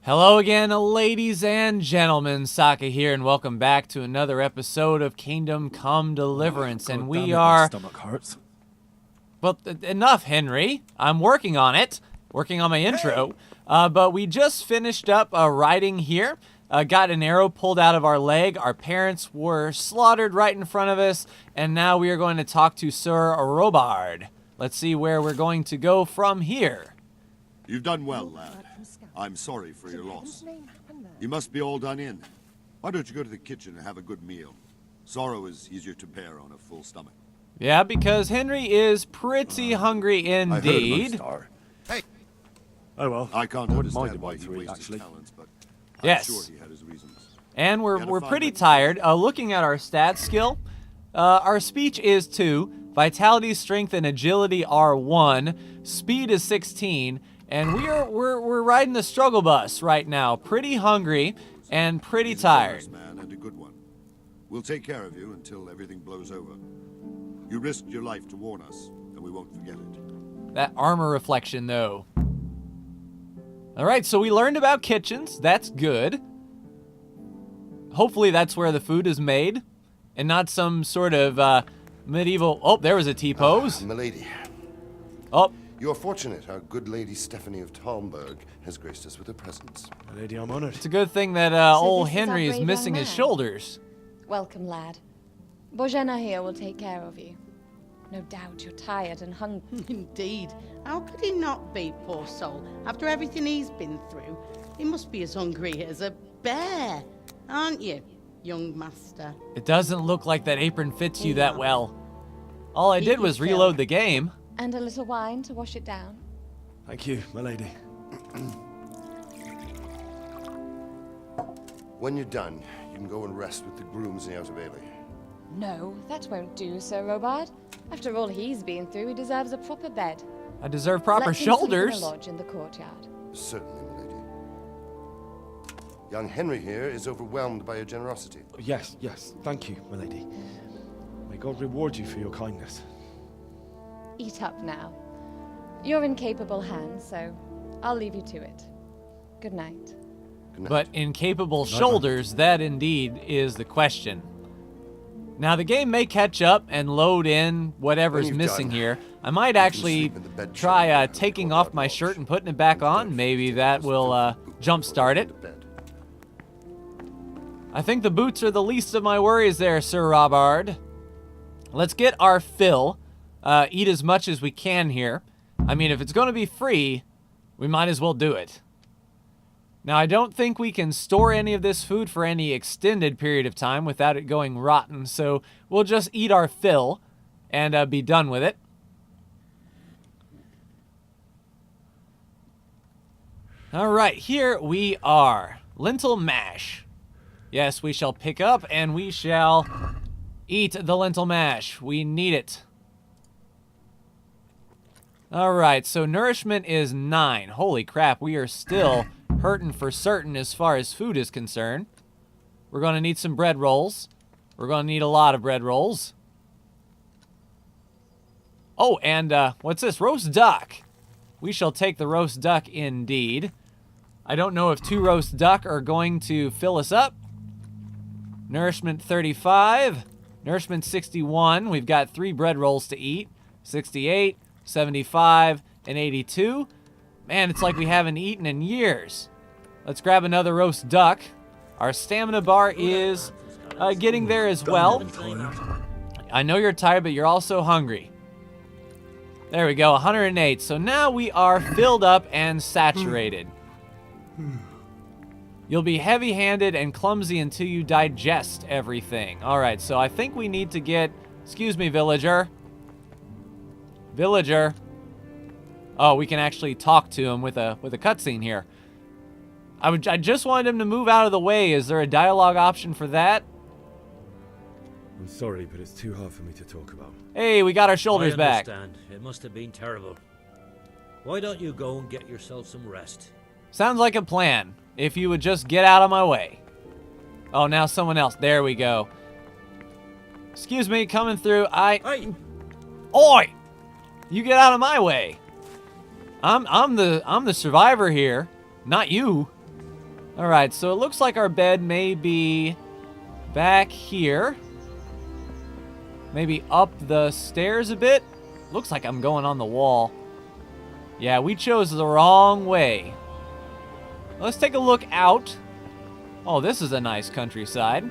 Hello again, ladies and gentlemen. Saka here, and welcome back to another episode of Kingdom Come Deliverance. And we are... My stomach hurts. Well, enough, Henry. I'm working on it. Working on my intro. But we just finished up riding here. Got an arrow pulled out of our leg. Our parents were slaughtered right in front of us. And now we are going to talk to Sir Robard. Let's see where we're going to go from here. You've done well, lad. I'm sorry for your loss. You must be all done in. Why don't you go to the kitchen and have a good meal? Sorrow is easier to bear on a full stomach. Yeah, because Henry is pretty hungry indeed. Hey! Oh well. I can't understand why he wasted actually. talents, but Yes. I'm sure he had his reasons. And we're gotta find pretty it. tired. Looking at our stats skill, our speech is 2, vitality, strength, and agility are 1, speed is 16, and we're riding the struggle bus right now. Pretty hungry and pretty He's a tired. generous man and a good one. We'll take care of you until everything blows over. You risked your life to warn us, and we won't forget it. That armor reflection, though. All right, so we learned about kitchens. That's good. Hopefully that's where the food is made and not some sort of medieval... Oh, there was a T-pose. Milady, Oh, you are fortunate our good lady Stephanie of Talmberg has graced us with her presence. My lady, I'm honored. it's a good thing that old this is our Henry is brave young missing his man. shoulders. Welcome, lad. Bojena here will take care of you. No doubt you're tired and hungry. Indeed. How could he not be, poor soul? After everything he's been through, he must be as hungry as a bear, aren't you, young master? It doesn't look like that apron fits you that Yeah. well. All I Eat did was your reload fill. the game. And a little wine to wash it down. Thank you, my lady. When you're done, you can go and rest with the grooms in the Outer Bailey. No, that won't do, Sir Robard. After all he's been through, he deserves a proper bed. I deserve proper Let him sleep in shoulders. a lodge in the courtyard. Certainly, milady. Young Henry here is overwhelmed by your generosity. Yes, thank you, my lady. May God reward you for your kindness. Eat up now. You're in capable hands, so I'll leave you to it. Good night. Good night. But incapable shoulders, that indeed is the question. Now, the game may catch up and load in whatever's When you've missing done, here. I might can actually sleep in the bed try chamber taking or off out my lodge. shirt and putting it back on. Maybe that will jumpstart it. To bed. I think the boots are the least of my worries there, Sir Robard. Let's get our fill. Eat as much as we can here. I mean, if it's going to be free, we might as well do it. Now, I don't think we can store any of this food for any extended period of time without it going rotten, so we'll just eat our fill and be done with it. All right, here we are. Lentil mash. Yes, we shall pick up and we shall eat the lentil mash. We need it. All right, so nourishment is 9. Holy crap, we are still hurting for certain as far as food is concerned. We're going to need some bread rolls. We're going to need a lot of bread rolls. Oh, and what's this? Roast duck. We shall take the roast duck indeed. I don't know if 2 roast duck are going to fill us up. Nourishment 35. Nourishment 61. We've got 3 bread rolls to eat. 68, 75, and 82. Man, it's like we haven't eaten in years. Let's grab another roast duck. Our stamina bar is getting there as well. I know you're tired, but you're also hungry. There we go, 108. So now we are filled up and saturated. You'll be heavy-handed and clumsy until you digest everything. All right, so I think we need to get... Excuse me, villager. Villager. Oh, we can actually talk to him with a cutscene here. I just wanted him to move out of the way. Is there a dialogue option for that? I'm sorry, but it's too hard for me to talk about. Hey, we got our shoulders I back. understand. It must have been terrible. Why don't you go and get yourself some rest? Sounds like a plan. If you would just get out of my way. Oh, now someone else. There we go. Excuse me, coming through. Hey! Oi! You get out of my way. I'm the survivor here, not you. Alright, so it looks like our bed may be back here. Maybe up the stairs a bit. Looks like I'm going on the wall. Yeah, we chose the wrong way. Let's take a look out. Oh, this is a nice countryside.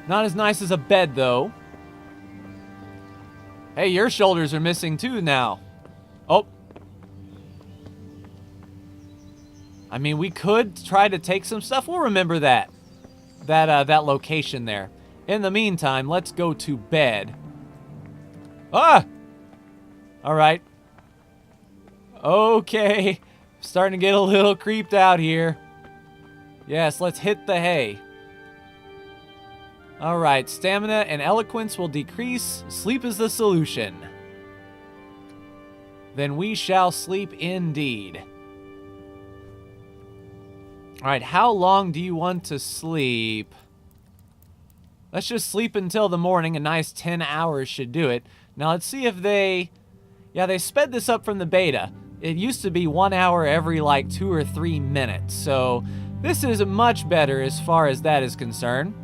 Not as nice as a bed, though. Hey, your shoulders are missing too now. Oh. I mean, we could try to take some stuff. We'll remember that. That location there. In the meantime, let's go to bed. Ah! Alright. Okay. Starting to get a little creeped out here. Yes, let's hit the hay. Alright, stamina and eloquence will decrease. Sleep is the solution. Then we shall sleep indeed. Alright, how long do you want to sleep? Let's just sleep until the morning. A nice 10 hours should do it. Now let's see if they... Yeah, they sped this up from the beta. It used to be 1 hour every like 2 or 3 minutes. So this is much better as far as that is concerned.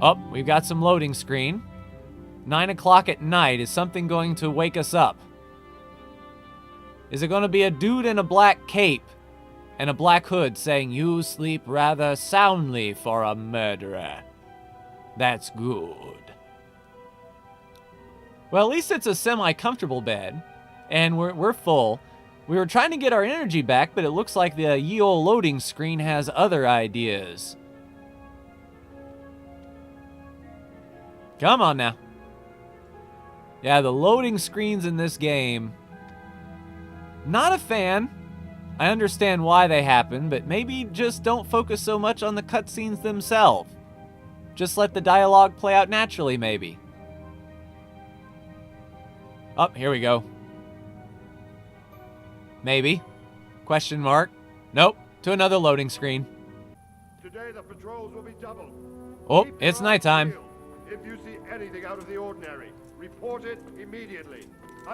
Oh, we've got some loading screen. 9 o'clock at night. Is something going to wake us up? Is it going to be a dude in a black cape and a black hood saying, "You sleep rather soundly for a murderer"? That's good. Well, at least it's a semi-comfortable bed, and we're full. We were trying to get our energy back, but it looks like the ye olde loading screen has other ideas. Come on now. Yeah, the loading screens in this game, not a fan. I understand why they happen, but maybe just don't focus so much on the cutscenes themselves. Just let the dialogue play out naturally, maybe. Oh, here we go. Maybe. Question mark. Nope. To another loading screen. Today the patrols will be doubled. Oh, Keep it's your eyes nighttime. peeled. If you see anything out of the ordinary, report it immediately.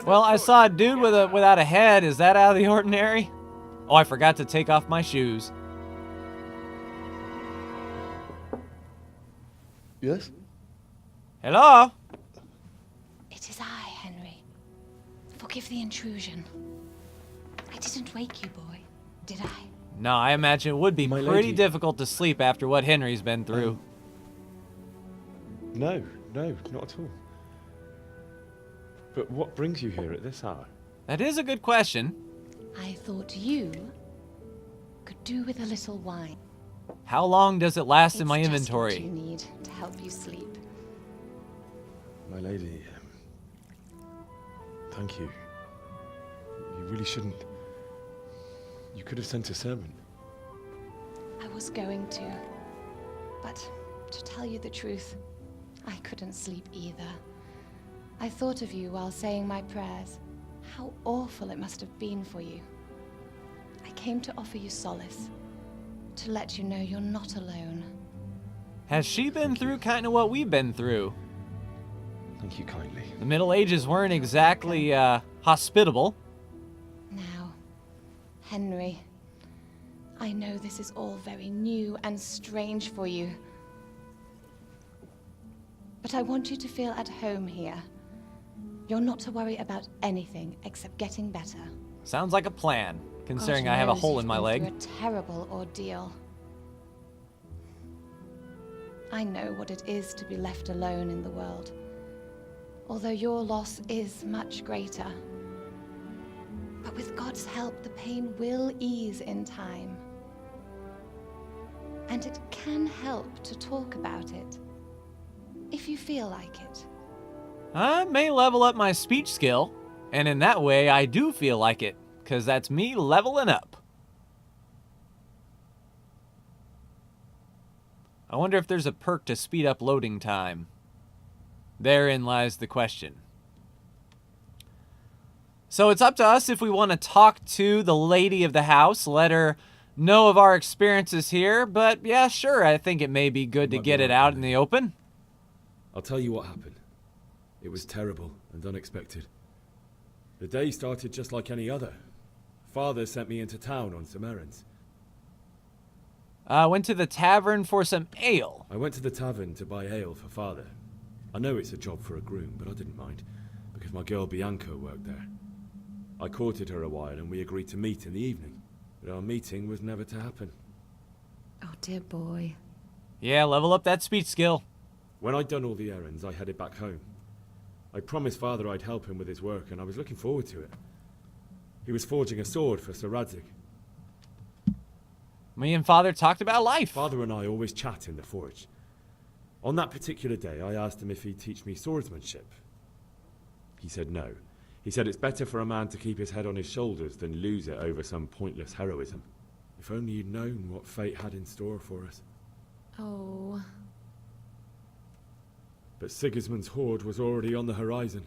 Well, I Understood? saw a dude Get out. without a head. Is that out of the ordinary? Oh, I forgot to take off my shoes. Yes? Hello? It is I, Henry. Forgive the intrusion. I didn't wake you, boy, did I? No, I imagine it would be My pretty lady. difficult to sleep after what Henry's been through. No, not at all. But what brings you here at this hour? That is a good question. I thought you could do with a little wine. How long does it last in It's my just inventory? what you need to help you sleep. My lady, thank you. You really shouldn't. You could have sent a servant. I was going to, but to tell you the truth, I couldn't sleep either. I thought of you while saying my prayers. How awful it must have been for you. I came to offer you solace, to let you know you're not alone. Has she been through kind of what we've been through? Thank you kindly. The Middle Ages weren't exactly hospitable. Now, Henry, I know this is all very new and strange for you, but I want you to feel at home here. You're not to worry about anything except getting better. Sounds like a plan, considering God I have a knows hole you've in my been leg. through a terrible ordeal. I know what it is to be left alone in the world, although your loss is much greater. But with God's help, the pain will ease in time. And it can help to talk about it, if you feel like it. I may level up my speech skill, and in that way I do feel like it, because that's me leveling up. I wonder if there's a perk to speed up loading time. Therein lies the question. So it's up to us if we want to talk to the lady of the house, let her know of our experiences here, but yeah, sure, I think it may be good to Might be get it right, out in Billy. the open. I'll tell you what happened. It was terrible and unexpected. The day started just like any other. Father sent me into town on some errands. Went to the tavern for some ale. I went to the tavern to buy ale for father. I know it's a job for a groom, but I didn't mind, because my girl Bianca worked there. I courted her a while and we agreed to meet in the evening, but our meeting was never to happen. Oh, dear boy. Yeah, level up that speech skill. When I'd done all the errands, I headed back home. I promised father I'd help him with his work, and I was looking forward to it. He was forging a sword for Sir Radzig. Me and father talked about life. Father and I always chat in the forge. On that particular day, I asked him if he'd teach me swordsmanship. He said no. He said it's better for a man to keep his head on his shoulders than lose it over some pointless heroism. If only you'd known what fate had in store for us. Oh. But Sigismund's horde was already on the horizon,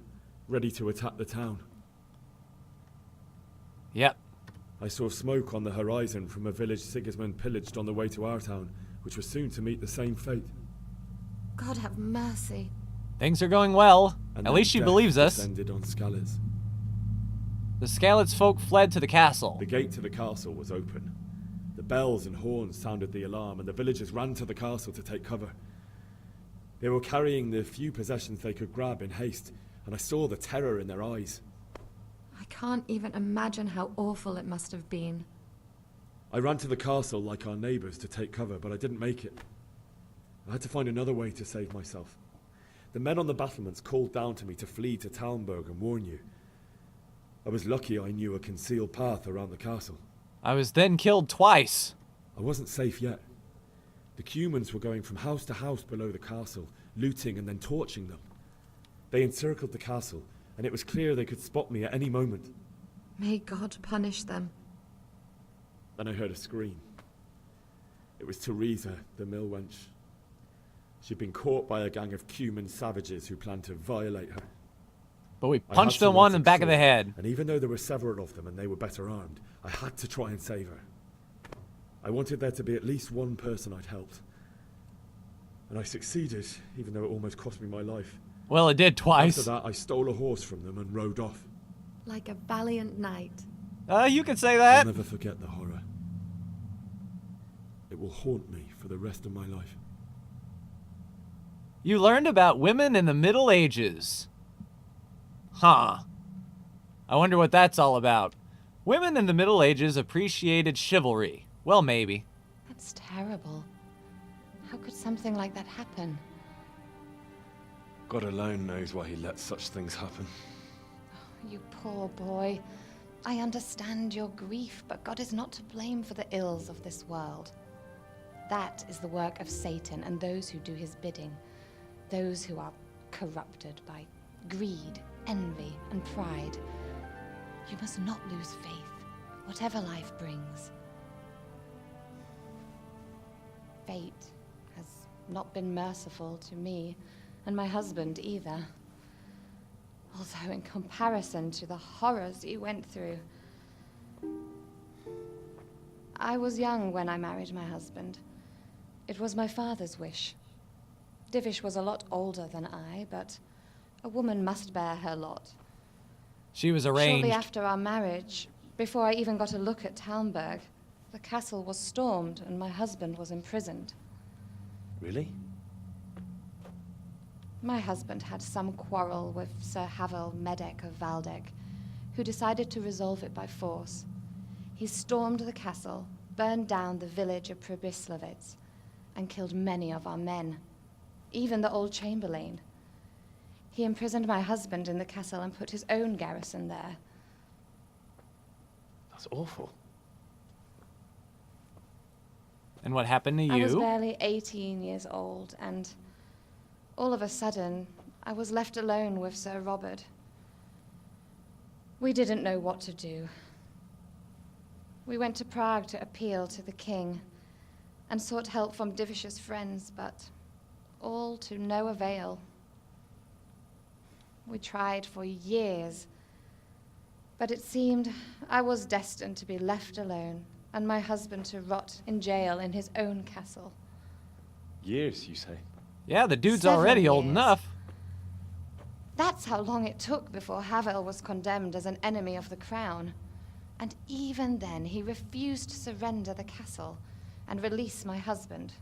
ready to attack the town. Yep. I saw smoke on the horizon from a village Sigismund pillaged on the way to our town, which was soon to meet the same fate. God have mercy. Things are going well. And At least she death believes us. descended on Skalitz. The Skalitz folk fled to the castle. The gate to the castle was open. The bells and horns sounded the alarm, and the villagers ran to the castle to take cover. They were carrying the few possessions they could grab in haste, and I saw the terror in their eyes. I can't even imagine how awful it must have been. I ran to the castle like our neighbours to take cover, but I didn't make it. I had to find another way to save myself. The men on the battlements called down to me to flee to Talmberg and warn you. I was lucky I knew a concealed path around the castle. I was then killed twice. I wasn't safe yet. The Cumans were going from house to house below the castle, looting and then torching them. They encircled the castle, and it was clear they could spot me at any moment. May God punish them. Then I heard a scream. It was Teresa, the mill wench. She'd been caught by a gang of Cuman savages who planned to violate her. But we I had punched them one in the back of the sword, head. And even though there were several of them and they were better armed, I had to try and save her. I wanted there to be at least one person I'd helped. And I succeeded, even though it almost cost me my life. Well, it did twice. After that, I stole a horse from them and rode off. Like a valiant knight. You could say I'll that. never forget the horror. It will haunt me for the rest of my life. You learned about women in the Middle Ages. Huh. I wonder what that's all about. Women in the Middle Ages appreciated chivalry. Well, maybe. That's terrible. How could something like that happen? God alone knows why he lets such things happen. You poor boy. I understand your grief, but God is not to blame for the ills of this world. That is the work of Satan and those who do his bidding. Those who are corrupted by greed, envy, and pride. You must not lose faith, whatever life brings. Fate has not been merciful to me, and my husband either. Although in comparison to the horrors he went through. I was young when I married my husband. It was my father's wish. Divish was a lot older than I, but a woman must bear her lot. She was arranged. Shortly after our marriage, before I even got a look at Talmberg, the castle was stormed and my husband was imprisoned. Really? My husband had some quarrel with Sir Havel Medek of Valdek, who decided to resolve it by force. He stormed the castle, burned down the village of Probislavitz, and killed many of our men, even the old chamberlain. He imprisoned my husband in the castle and put his own garrison there. That's awful. And what happened to you? I was barely 18 years old, and all of a sudden, I was left alone with Sir Robert. We didn't know what to do. We went to Prague to appeal to the king and sought help from Divish's friends, but all to no avail. We tried for years, but it seemed I was destined to be left alone and my husband to rot in jail in his own castle. Years, you say? Yeah, the dude's 7 already old years. enough. That's how long it took before Havel was condemned as an enemy of the crown. And even then, he refused to surrender the castle and release my husband.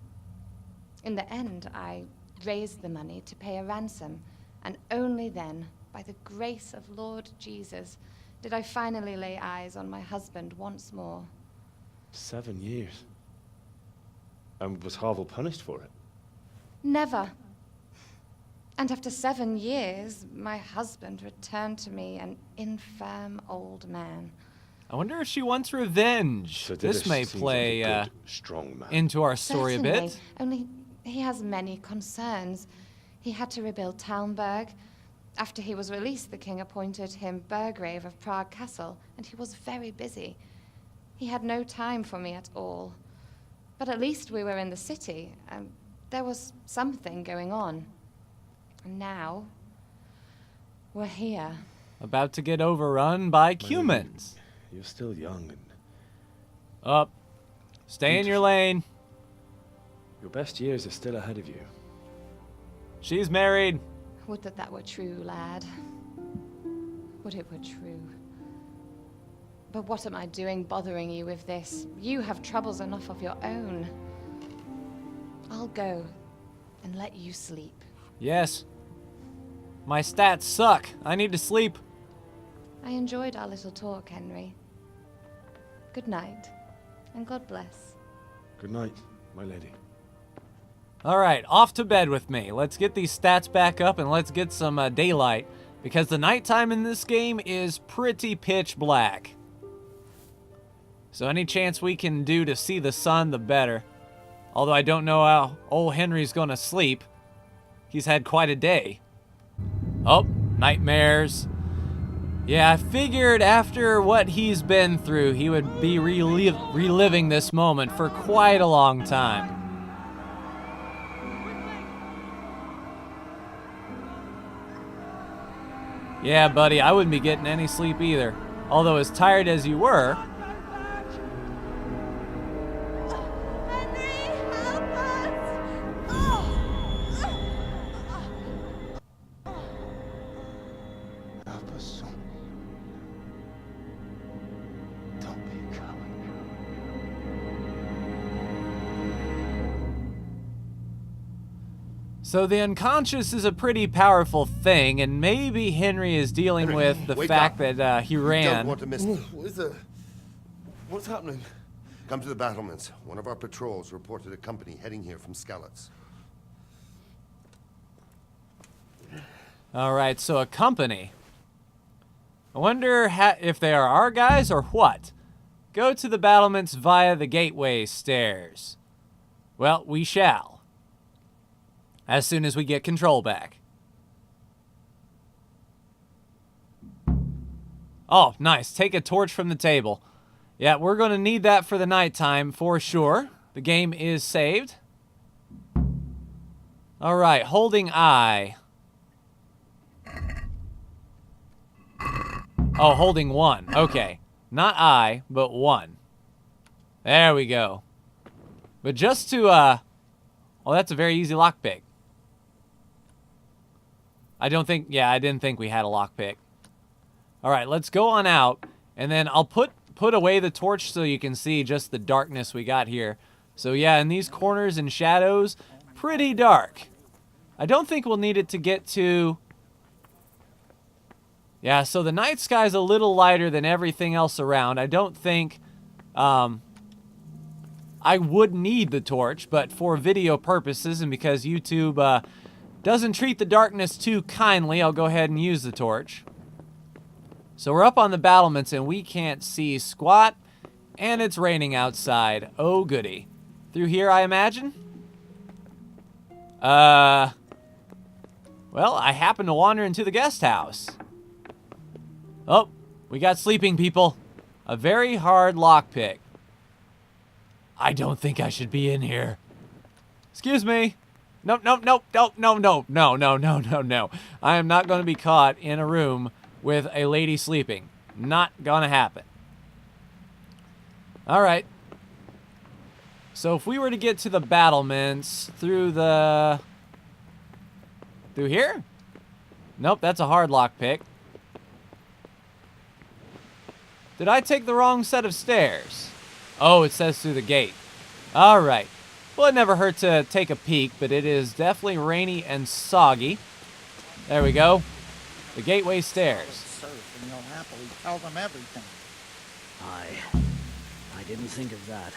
In the end, I raised the money to pay a ransom, and only then, by the grace of Lord Jesus, did I finally lay eyes on my husband once more. 7 years. And was Harville punished for it? Never. And after 7 years, my husband returned to me an infirm old man. I wonder if she wants revenge. So This may seems play like a good, strong man. into our story a Certainly, bit. only he has many concerns. He had to rebuild Talmberg. After he was released, the king appointed him Burgrave of Prague Castle, and he was very busy. He had no time for me at all. But at least we were in the city, and there was something going on. And now, we're here. About to get overrun by humans. You're still young and Up. Stay in your lane. your best years are still ahead of you. She's married. Would that that were true, lad. Would it were true. But what am I doing bothering you with this? You have troubles enough of your own. I'll go and let you sleep. Yes. My stats suck. I need to sleep. I enjoyed our little talk, Henry. Good night, and God bless. Good night, my lady. All right, off to bed with me. Let's get these stats back up and let's get some daylight, because the nighttime in this game is pretty pitch black. So any chance we can do to see the sun, the better. Although I don't know how old Henry's gonna sleep. He's had quite a day. Oh, nightmares. Yeah, I figured after what he's been through, he would be reliving this moment for quite a long time. Yeah, buddy, I wouldn't be getting any sleep either. Although as tired as you were... Help us, son. Don't be a coward. So the unconscious is a pretty powerful thing, and maybe Henry is dealing with the wake fact up. that he Don't ran. want to miss it. What is it? What's happening? Come to the battlements. One of our patrols reported a company heading here from Skalitz. All right, so a company. I wonder if they are our guys or what. Go to the battlements via the gateway stairs. Well, we shall. As soon as we get control back. Oh, nice. Take a torch from the table. Yeah, we're going to need that for the nighttime for sure. The game is saved. All right, holding I. Oh, holding 1. Okay. Not I, but 1. There we go. But just to, oh, that's a very easy lockpick. I didn't think we had a lockpick. All right, let's go on out, and then I'll put away the torch so you can see just the darkness we got here. So yeah, in these corners and shadows, pretty dark. I don't think we'll need it to get to... Yeah, so the night sky's a little lighter than everything else around. I don't think I would need the torch, but for video purposes and because YouTube doesn't treat the darkness too kindly, I'll go ahead and use the torch. So we're up on the battlements and we can't see squat, and it's raining outside. Oh, goody. Through here, I imagine? Well, I happen to wander into the guest house. Oh, we got sleeping people. A very hard lockpick. I don't think I should be in here. Excuse me. No. I am not going to be caught in a room with a lady sleeping. Not going to happen. All right. So if we were to get to the battlements through here? Nope, that's a hard lockpick. Did I take the wrong set of stairs? Oh, it says through the gate. All right. Well, it never hurt to take a peek, but it is definitely rainy and soggy. There we go. The gateway stairs. Surf and you'll happily tell them everything. I didn't think of that.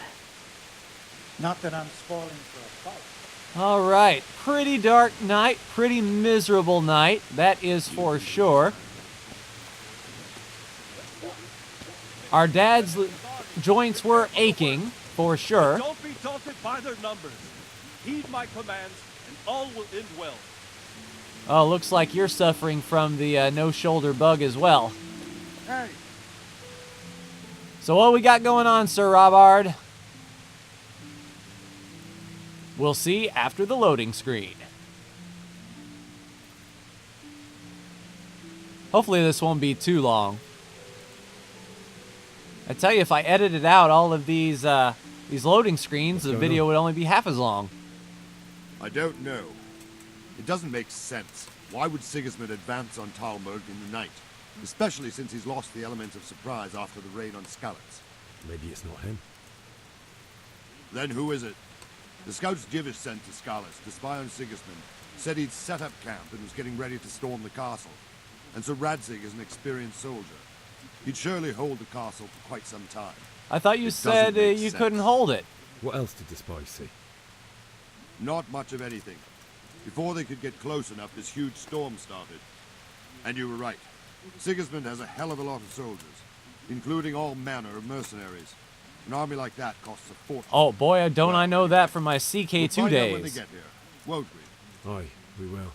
Not that I'm spoiling for a fight. All right. Pretty dark night. Pretty miserable night. That is for sure. Our dad's joints were aching, for sure. Don't be daunted by their numbers. Heed my commands, and all will end well. Oh, looks like you're suffering from the no-shoulder bug as well. Hey, So what we got going on, Sir Robard? We'll see after the loading screen. Hopefully this won't be too long. I tell you, if I edited out all of these loading screens, the video would only be half as long. I don't know. It doesn't make sense. Why would Sigismund advance on Talmberg in the night? Especially since he's lost the element of surprise after the raid on Skalitz. Maybe it's not him. Then who is it? The scouts Jivish sent to Skalitz to spy on Sigismund said he'd set up camp and was getting ready to storm the castle. And so Radzig is an experienced soldier. He'd surely hold the castle for quite some time. I thought you said you couldn't hold it. What else did the spies see? Not much of anything. Before they could get close enough, this huge storm started. And you were right. Sigismund has a hell of a lot of soldiers, including all manner of mercenaries. An army like that costs a fortune. Oh boy, don't I know that from my We'll CK2 find out when they days. get here, won't we? Aye, we will.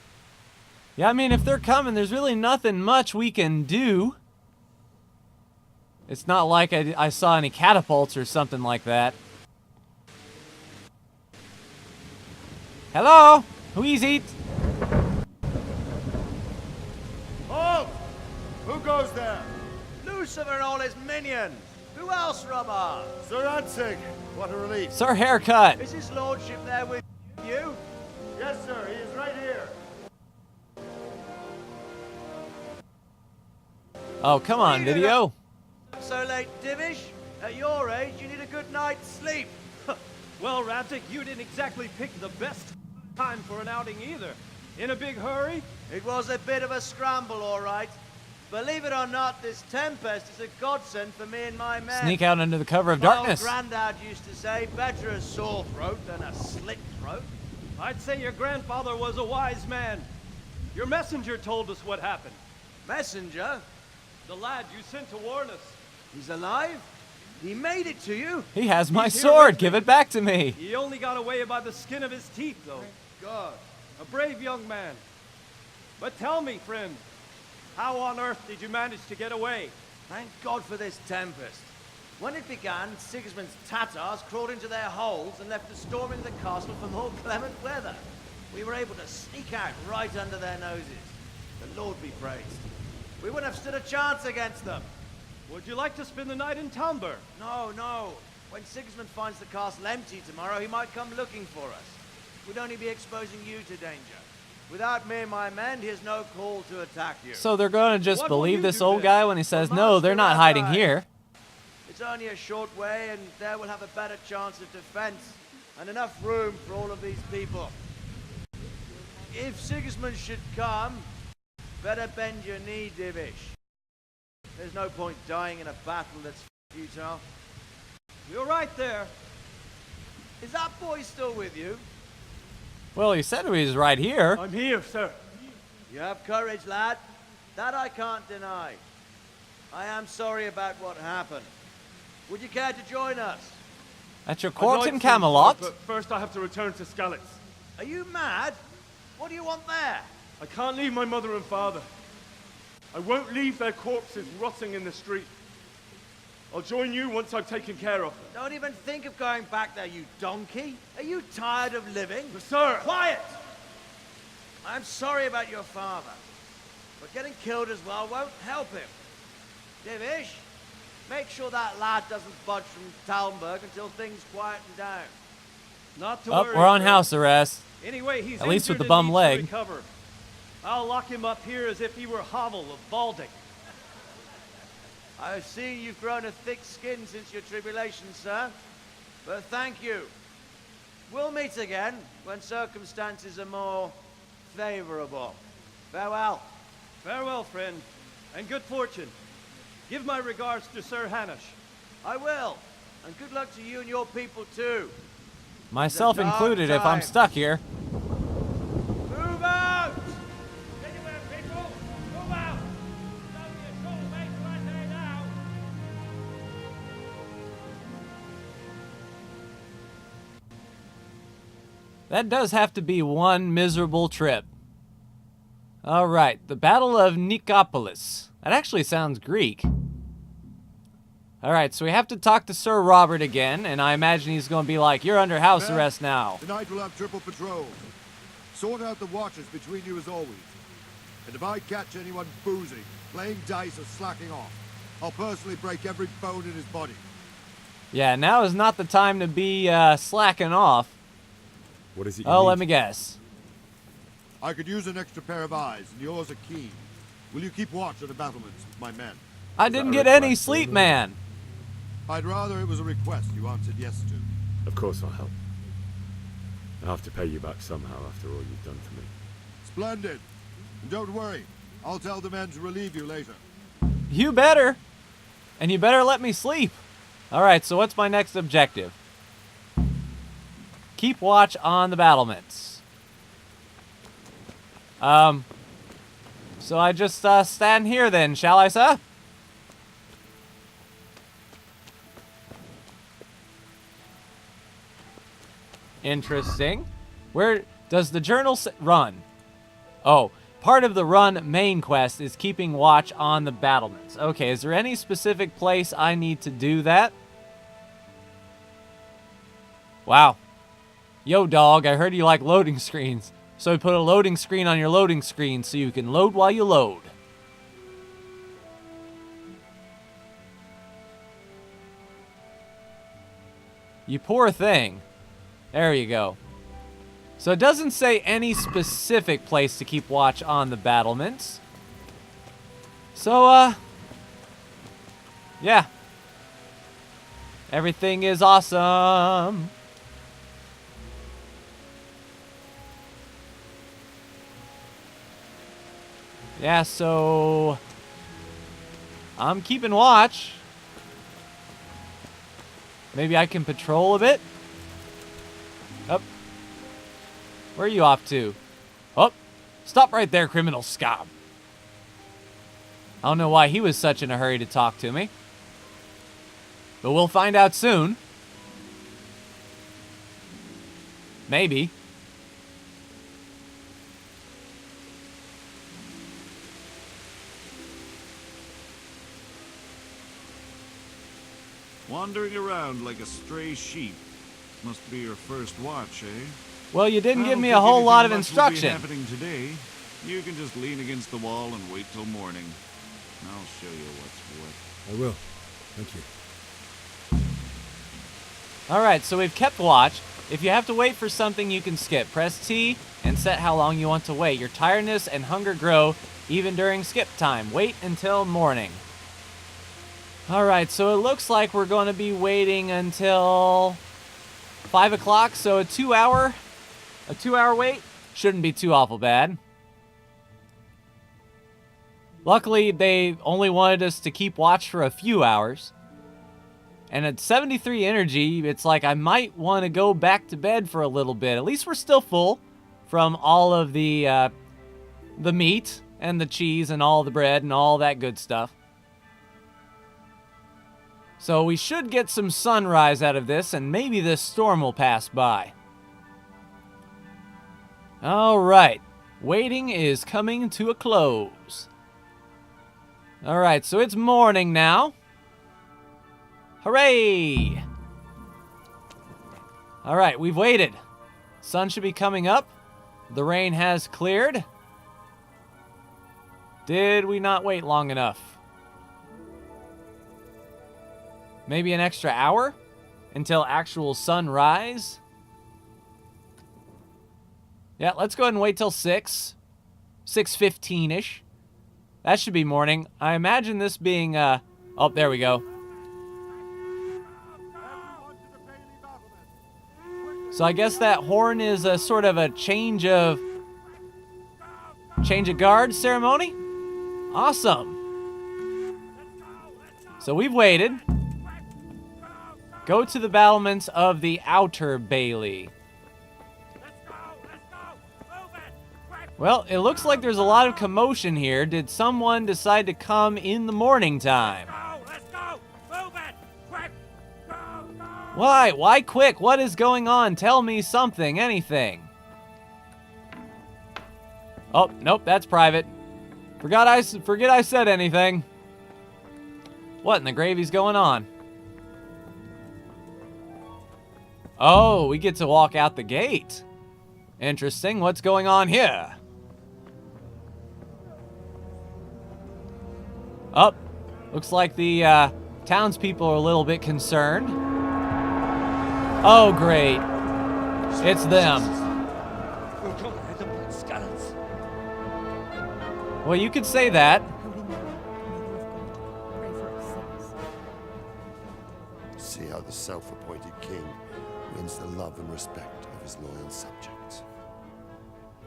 Yeah, I mean, if they're coming, there's really nothing much we can do. It's not like I saw any catapults or something like that. Hello? Eez Eet? Halt! Who goes there? Lucifer and all his minions! Who else, Robert? Sir Radzig. What a relief. Sir Haircut. Is his lordship there with you? Yes, sir. He is right here. Oh, come on, video. So late, Divish? At your age, you need a good night's sleep. Well, Radzig, you didn't exactly pick the best time for an outing either. In a big hurry? It was a bit of a scramble, all right. Believe it or not, this tempest is a godsend for me and my men. Sneak out under the cover of My darkness. old granddad used to say, better a sore throat than a slit throat. I'd say your grandfather was a wise man. Your messenger told us what happened. Messenger? The lad you sent to warn us. He's alive? He made it to you? He has my He's here sword. with Give me. it back to me. He only got away by the skin of his teeth, though. God. A brave young man. But tell me, friend, how on earth did you manage to get away? Thank God for this tempest. When it began, Sigismund's Tatars crawled into their holes and left us storming the castle for more clement weather. We were able to sneak out right under their noses. The Lord be praised. We wouldn't have stood a chance against them. Would you like to spend the night in Talmberg? No, no. When Sigismund finds the castle empty tomorrow, he might come looking for us. We'd only be exposing you to danger. Without me and my men, he has no call to attack you. So they're going to just What will believe you this do old then? guy when he says, no, Master they're not hiding Rabbi. here. It's only a short way, and there we'll have a better chance of defense and enough room for all of these people. If Sigismund should come, better bend your knee, Divish. There's no point dying in a battle that's futile. You're right there. Is that boy still with you? Well, he said he was right here. I'm here, sir. You have courage, lad. That I can't deny. I am sorry about what happened. Would you care to join us? At your I'd court like in to, Camelot. But first I have to return to Skalitz. Are you mad? What do you want there? I can't leave my mother and father. I won't leave their corpses rotting in the street. I'll join you once I've taken care of them. Don't even think of going back there, you donkey. Are you tired of living? But sir! Quiet! I'm sorry about your father, but getting killed as well won't help him. Divish, make sure that lad doesn't budge from Talmberg until things quieten down. Not to Oh, worry. we're on sir. house arrest. Anyway, he's At least with injured the bum and needs leg. to recover. I'll lock him up here as if he were Hovel of Balding. I see you've grown a thick skin since your tribulation, sir. But thank you. We'll meet again when circumstances are more favorable. Farewell. Farewell, friend, and good fortune. Give my regards to Sir Hanush. I will. And good luck to you and your people too. Myself included if I'm stuck here. Move out! Anywhere, people! Move out! It's only a short way to my day now. That does have to be one miserable trip. All right, the Battle of Nicopolis. That actually sounds Greek. All right, so we have to talk to Sir Robert again, and I imagine he's going to be like, you're under house arrest now. Tonight we'll have triple patrol. Sort out the watches between you as always. And if I catch anyone boozing, playing dice, or slacking off, I'll personally break every bone in his body. Yeah, now is not the time to be slacking off. What is it? Oh, let me guess. I could use an extra pair of eyes, and yours are keen. Will you keep watch on the battlements with my men? I didn't get any sleep, man. I'd rather it was a request you answered yes to. Of course I'll help. I have to pay you back somehow after all you've done for me. Splendid. And don't worry, I'll tell the men to relieve you later. You better. And you better let me sleep. All right, so what's my next objective? Keep watch on the battlements. So I just stand here then, shall I, sir? Interesting. Where does the journal run? Oh, part of the run main quest is keeping watch on the battlements. Okay, is there any specific place I need to do that? Wow. Yo, dog, I heard you like loading screens. So we put a loading screen on your loading screen so you can load while you load. You poor thing. There you go. So it doesn't say any specific place to keep watch on the battlements. So, yeah. Everything is awesome. Yeah, so I'm keeping watch. Maybe I can patrol a bit. Up. Where are you off to? Oh, stop right there, criminal scum. I don't know why he was such in a hurry to talk to me. But we'll find out soon. Maybe. Wandering around like a stray sheep. Must be your first watch, eh? Well, you didn't give me a whole lot of instruction. Happening today. You can just lean against the wall and wait till morning. I'll show you what's what. I will. Thank you. All right, so we've kept watch. If you have to wait for something, you can skip. Press T and set how long you want to wait. Your tiredness and hunger grow even during skip time. Wait until morning. All right, so it looks like we're going to be waiting until 5 o'clock, so a 2-hour wait shouldn't be too awful bad. Luckily, they only wanted us to keep watch for a few hours. And at 73 energy, it's like I might want to go back to bed for a little bit. At least we're still full from all of the meat and the cheese and all the bread and all that good stuff. So we should get some sunrise out of this, and maybe this storm will pass by. All right. Waiting is coming to a close. All right, so it's morning now. Hooray! All right, we've waited. Sun should be coming up. The rain has cleared. Did we not wait long enough? Maybe an extra hour until actual sunrise? Yeah, let's go ahead and wait till 6. 6:15-ish. That should be morning. I imagine this being, oh, there we go. So I guess that horn is a sort of a change of guard ceremony? Awesome. So we've waited. Go to the battlements of the Outer Bailey. Well, it looks like there's a lot of commotion here. Did someone decide to come in the morning time? Why? Why quick? What is going on? Tell me something, anything. Oh, nope, that's private. Forget I said anything. What in the gravy's going on? Oh, we get to walk out the gate. Interesting. What's going on here? Oh, looks like the townspeople are a little bit concerned. Oh, great. It's them. Well, you could say that. See how the self-appointed king wins the love and respect of his loyal subjects.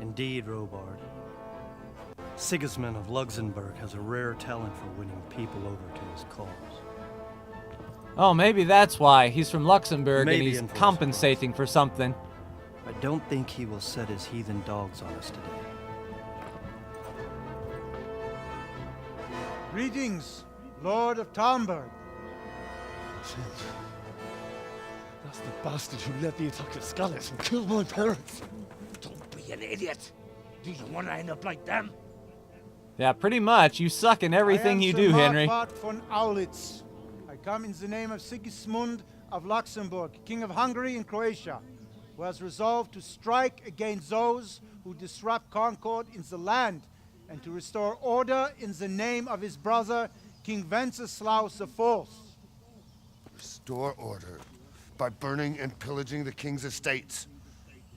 Indeed, Robard. Sigismund of Luxembourg has a rare talent for winning people over to his cause. Oh, maybe that's why. He's from Luxembourg and Maybe he's compensating for something. I don't think he will set his heathen dogs on us today. Greetings, Lord of Talmberg. That's the bastard who led the attack at Scarlet and killed my parents. Don't be an idiot. Do you want to end up like them? Yeah, pretty much. You suck in everything you do, Henry. I am Sir von Aulitz. I come in the name of Sigismund of Luxembourg, King of Hungary and Croatia, who has resolved to strike against those who disrupt concord in the land and to restore order in the name of his brother, King Wenceslaus IV. Restore order by burning and pillaging the king's estates.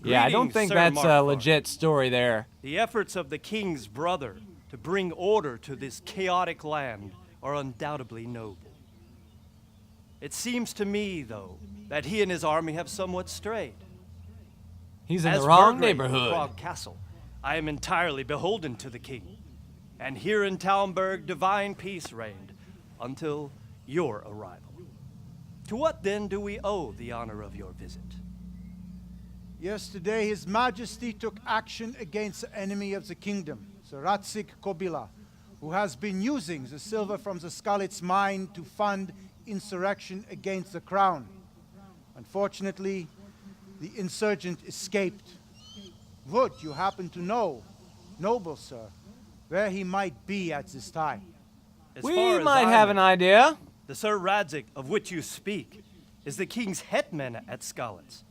Yeah, I don't think that's a legit story there. The efforts of the king's brother to bring order to this chaotic land are undoubtedly noble. It seems to me, though, that he and his army have somewhat strayed. He's in As the wrong Burgrave of neighborhood. Prague Castle, I am entirely beholden to the king. And here in Talmberg, divine peace reigned until your arrival. To what then do we owe the honor of your visit? Yesterday, His Majesty took action against the enemy of the kingdom, the Radzig Kobyla, who has been using the silver from the Skalitz mine to fund insurrection against the crown. Unfortunately, the insurgent escaped. Would you happen to know, noble sir, where he might be at this time? We might have an idea. The Sir Radzig of which you speak is the king's hetman at Skalitz.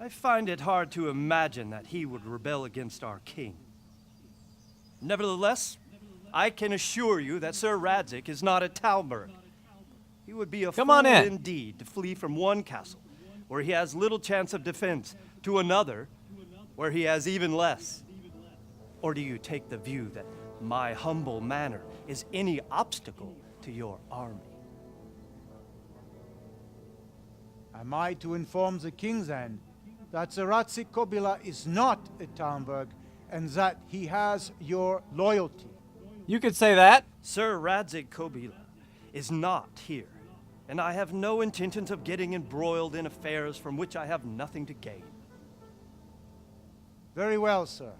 I find it hard to imagine that he would rebel against our king. Nevertheless, I can assure you that Sir Radzig is not at Talmberg. He would be a fool indeed to flee from one castle, where he has little chance of defense, to another, where he has even less. Or do you take the view that my humble manner is any obstacle to your army? Am I to inform the king then that Sir Radzig Kobyla is not at Talmberg and that he has your loyalty? You could say that. Sir Radzig Kobyla is not here, and I have no intentions of getting embroiled in affairs from which I have nothing to gain. Very well, sir.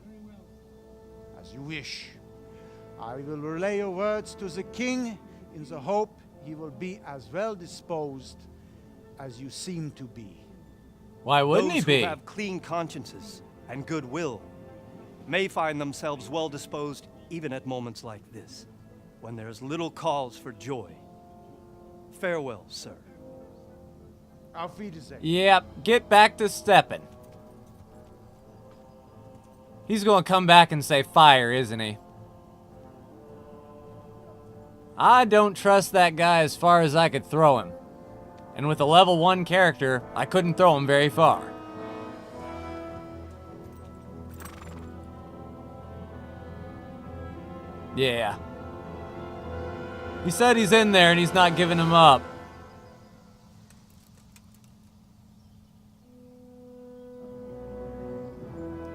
As you wish. I will relay your words to the king in the hope he will be as well disposed as you seem to be. Why wouldn't he be? Those who have clean consciences and goodwill may find themselves well disposed even at moments like this, when there is little cause for joy. Farewell, sir. Auf Wiedersehen. Yep, get back to stepping. He's going to come back and say fire, isn't he? I don't trust that guy as far as I could throw him. And with a level 1 character, I couldn't throw him very far. Yeah. He said he's in there and he's not giving him up.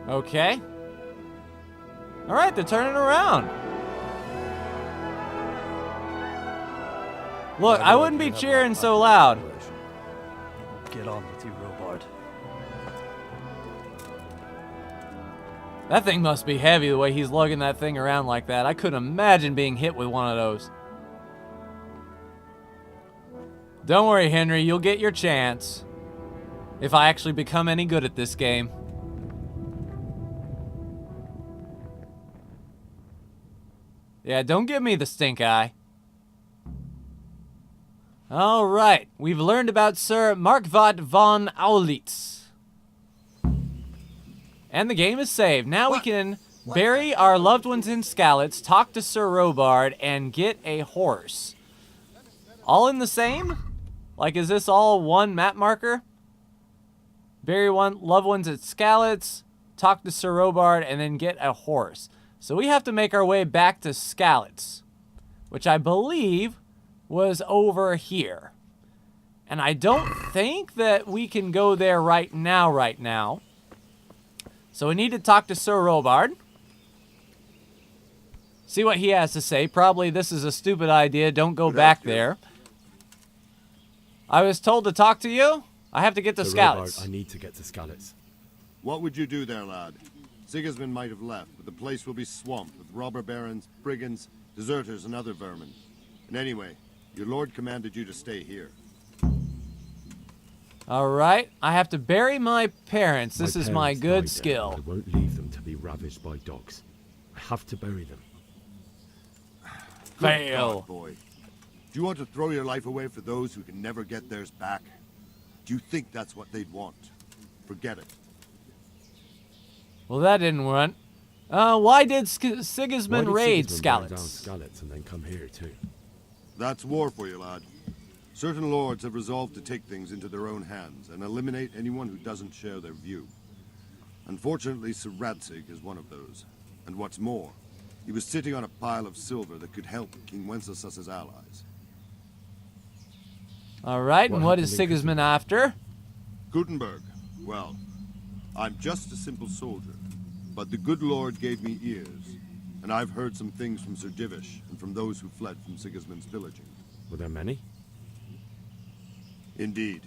Okay. All right, they're turning around. Look, I wouldn't be cheering so loud. Get on with you, Robard. That thing must be heavy the way he's lugging that thing around like that. I couldn't imagine being hit with one of those. Don't worry, Henry, you'll get your chance. If I actually become any good at this game. Yeah, don't give me the stink eye. All right, we've learned about Sir Markvat von Aulitz. And the game is saved. Now we can bury our loved ones in Skalitz, talk to Sir Robard, and get a horse. All in the same? Like, is this all one map marker? Bury loved ones at Skalitz, talk to Sir Robard, and then get a horse. So we have to make our way back to Skalitz, which I believe was over here. And I don't think that we can go there right now. So we need to talk to Sir Robard. See what he has to say. Probably this is a stupid idea. Don't go back there. I was told to talk to you. I have to get to Skalitz. I need to get to Skalitz. What would you do there, lad? Sigismund might have left, but the place will be swamped with robber barons, brigands, deserters, and other vermin. And anyway, your lord commanded you to stay here. All right, I have to bury my parents. This is my good skill. I won't leave them to be ravaged by dogs. I have to bury them. Fail. God, boy. Do you want to throw your life away for those who can never get theirs back? Do you think that's what they'd want? Forget it. Well, that didn't run. Why did Sigismund raid Sigismund burn down Skalitz? Skalitz and then come here too? That's war for you, lad. Certain lords have resolved to take things into their own hands and eliminate anyone who doesn't share their view. Unfortunately, Sir Radzig is one of those. And what's more, he was sitting on a pile of silver that could help King Wenceslas's allies. All right, and what is Sigismund after? Gutenberg. Well, I'm just a simple soldier, but the good Lord gave me ears, and I've heard some things from Sir Divish and from those who fled from Sigismund's pillaging. Were there many? Indeed,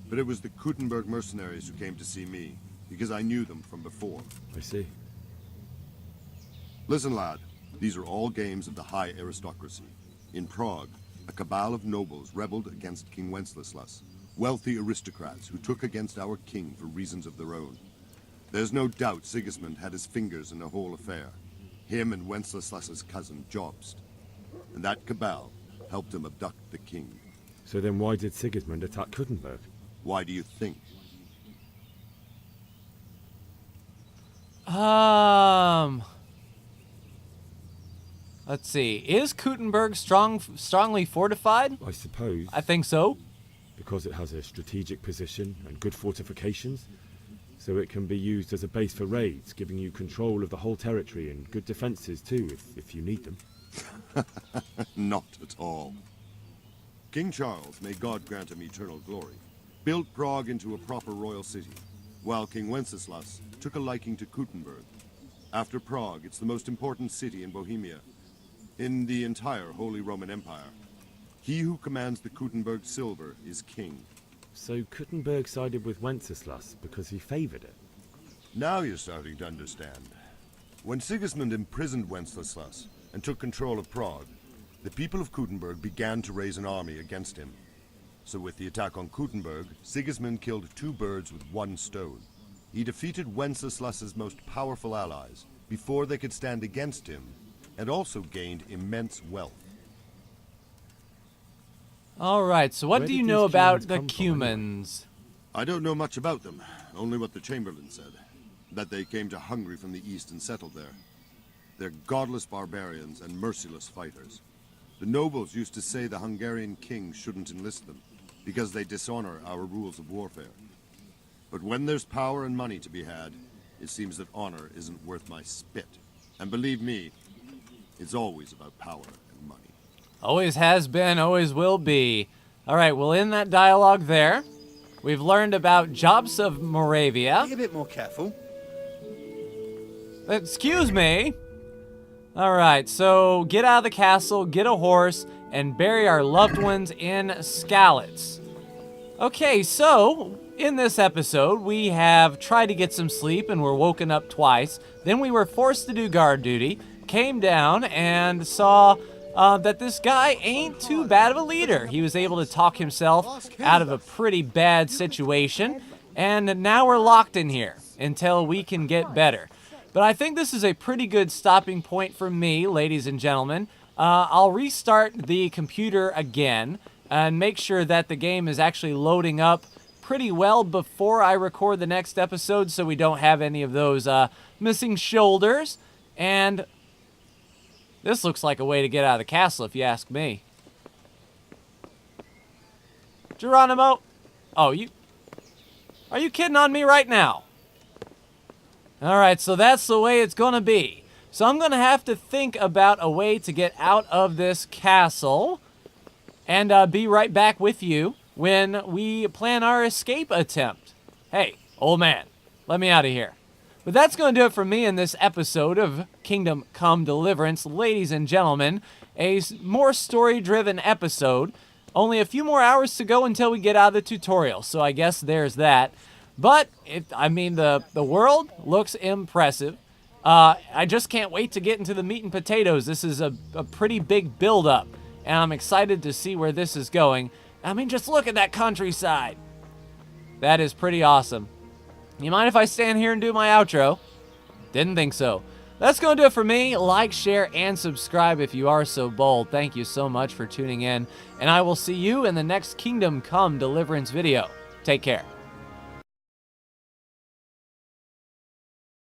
but it was the Gutenberg mercenaries who came to see me, because I knew them from before. I see. Listen, lad, these are all games of the high aristocracy. In Prague, a cabal of nobles rebelled against King Wenceslas, wealthy aristocrats who took against our king for reasons of their own. There's no doubt Sigismund had his fingers in the whole affair. Him and Wenceslas's cousin Jobst. And that cabal helped him abduct the king. So then why did Sigismund attack Gutenberg? Why do you think? Let's see. Is Gutenberg strongly fortified? I suppose. I think so. Because it has a strategic position and good fortifications, so it can be used as a base for raids, giving you control of the whole territory and good defenses too, if you need them. Not at all. King Charles, may God grant him eternal glory, built Prague into a proper royal city, while King Wenceslas took a liking to Gutenberg. After Prague, it's the most important city in Bohemia, in the entire Holy Roman Empire. He who commands the Gutenberg silver is king. So Gutenberg sided with Wenceslas because he favored it? Now you're starting to understand. When Sigismund imprisoned Wenceslas and took control of Prague, the people of Gutenberg began to raise an army against him. So with the attack on Gutenberg, Sigismund killed two birds with one stone. He defeated Wenceslas's most powerful allies before they could stand against him, and also gained immense wealth. All right, so what do you know about the Cumans? I don't know much about them, only what the Chamberlain said. That they came to Hungary from the east and settled there. They're godless barbarians and merciless fighters. The nobles used to say the Hungarian king shouldn't enlist them, because they dishonor our rules of warfare. But when there's power and money to be had, it seems that honor isn't worth my spit. And believe me, it's always about power and money. Always has been, always will be. All right, we'll end that dialogue there. We've learned about Jobs of Moravia. Be a bit more careful. Excuse me. All right, so get out of the castle, get a horse, and bury our loved ones in Skalitz. Okay, so in this episode, we have tried to get some sleep and were woken up twice. Then we were forced to do guard duty, came down and saw that this guy ain't too bad of a leader. He was able to talk himself out of a pretty bad situation, and now we're locked in here until we can get better. But I think this is a pretty good stopping point for me, ladies and gentlemen. I'll restart the computer again and make sure that the game is actually loading up pretty well before I record the next episode so we don't have any of those missing shoulders. And this looks like a way to get out of the castle, if you ask me. Geronimo? Oh, are you kidding on me right now? Alright, so that's the way it's gonna be. So I'm gonna have to think about a way to get out of this castle and be right back with you when we plan our escape attempt. Hey, old man, let me out of here. But that's going to do it for me in this episode of Kingdom Come Deliverance. Ladies and gentlemen, a more story-driven episode. Only a few more hours to go until we get out of the tutorial, so I guess there's that. But, the world looks impressive. I just can't wait to get into the meat and potatoes. This is a pretty big build-up, and I'm excited to see where this is going. Just look at that countryside. That is pretty awesome. You mind if I stand here and do my outro? Didn't think so. That's going to do it for me. Like, share, and subscribe if you are so bold. Thank you so much for tuning in, and I will see you in the next Kingdom Come Deliverance video. Take care.